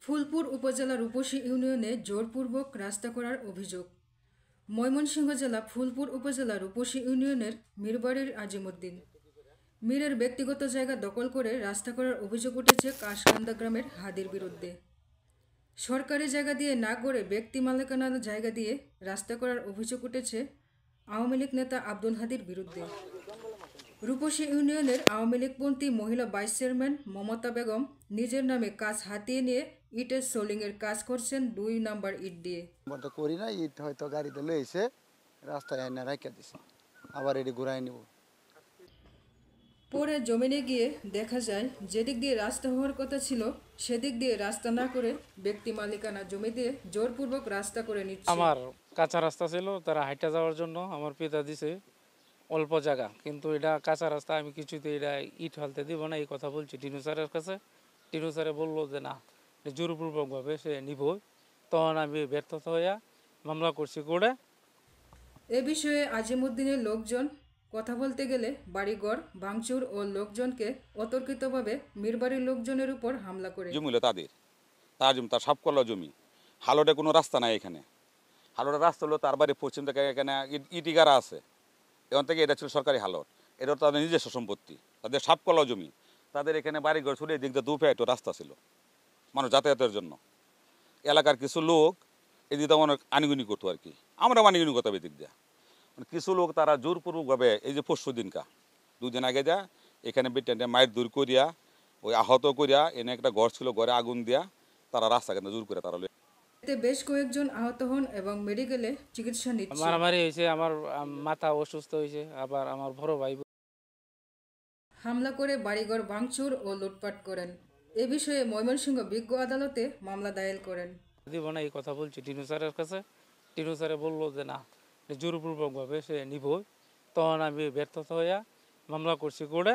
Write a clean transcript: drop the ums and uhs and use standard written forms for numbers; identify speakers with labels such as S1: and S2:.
S1: ফুলপুর উপজেলার রূপসী ইউনিয়নে জোরপূর্বক রাস্তা করার অভিযোগ। ময়মনসিংহ জেলা ফুলপুর উপজেলার রূপসী ইউনিয়নের মিরবাড়ির আজিমউদ্দিন মীরের ব্যক্তিগত জায়গা দখল করে রাস্তা করার অভিযোগ উঠেছে কাশকান্দা গ্রামের হাদির বিরুদ্ধে। সরকারি জায়গা দিয়ে না করে ব্যক্তি মালিকানার জায়গা দিয়ে রাস্তা করার অভিযোগ উঠেছে আওয়ামী লীগ নেতা আব্দুল হাদির বিরুদ্ধে। রূপসী ইউনিয়নের আওয়ামী লীগপন্থী মহিলা ভাইস চেয়ারম্যান মমতা বেগম নিজের নামে কাজ হাতিয়ে নিয়ে ইটের সোলিংয়ের কাজ করছেন ২ নাম্বার ইট দিয়ে।
S2: করি না, ইট হয়তো গাড়িতে লইছে রাস্তায় এনে রাখিয়া দিছে, আবার এটি ঘুরাই নিব।
S1: পরে জমিনে গিয়ে দেখা যায় যেদিক দিয়ে রাস্তা হওয়ার কথা ছিল সেদিক দিয়ে রাস্তা না করে ব্যক্তি মালিকানা জমি দিয়ে জোরপূর্বক রাস্তা করে নিচ্ছে।
S3: আমার কাঁচা রাস্তা ছিল, তারা হাইটা যাওয়ার জন্য আমার পিতা দিছে অল্প জায়গা, কিন্তু এটা কাঁচা রাস্তা, আমি কিছুতে এটা ইট হালতে দিব না এই কথা বলছি টিনু স্যারের কাছে। টিনু স্যারে বললো যে না, জোরপূর্বকভাবে সে নিব। তখন আমি ব্যর্থতা হইয়া মামলা করছি কোর্টে।
S1: এ বিষয়ে আজিমউদ্দিনের লোকজন কথা বলতে গেলে বাড়িঘর ভাঙচুর ও লোকজনকে অতর্কিতভাবে মিরবাড়ির লোকজনের উপর হামলা করে।
S4: জমি হলো তার জমি, তার সবকলা জমি। হালোটে কোনো রাস্তা নাই এখানে। হালোটের রাস্তা হলো তার বাড়ির পশ্চিম থেকে, এখানে ইটিগারা আছে, এখান থেকে এটা ছিল সরকারি হালট। এটা তাদের নিজস্ব সম্পত্তি, তাদের সবকলা জমি। তাদের এখানে বাড়িঘর ছুটে এদিক দিয়ে 2 ফিট রাস্তা ছিল মানুষ যাতায়াতের জন্য। এলাকার কিছু লোক এদিক দিয়ে অনেক আনিগুনি করতো আর কি, আমরা আনিগুনি করতাম এদিক দিয়ে। কিছু লোক তারা জোরপূর্বকভাবে এই যে পরশু দিনকা 2 দিন আগে যা এখানে বেটেনটা মায়ের দূর করিয়া ওই আহত করিয়া এনে একটা ঘর ছিল, ঘরে আগুন দিয়া তারা রাস্তা কেন জোর করে তারা।
S1: এতে বেশ কয়েকজন আহত হন এবং মেডিকেলে চিকিৎসা নিচ্ছে।
S3: মারামারি হয়েছে, আমার মাথা অসুস্থ হয়েছে, আবার আমার বড় ভাই
S1: হামলা করে বাড়িঘর ভাঙচুর ও লুটপাট করেন। এ বিষয়ে ময়মনসিংহ বিজ্ঞ আদালতে মামলা দায়ের করেন।
S3: দিব না এই কথা বলছি টিনু স্যারের কাছে। টিনু স্যারে বললো যে না, জোরপূর্বকভাবে সে নিব। তখন আমি ব্যর্থতা হইয়া মামলা করছি কোর্টে।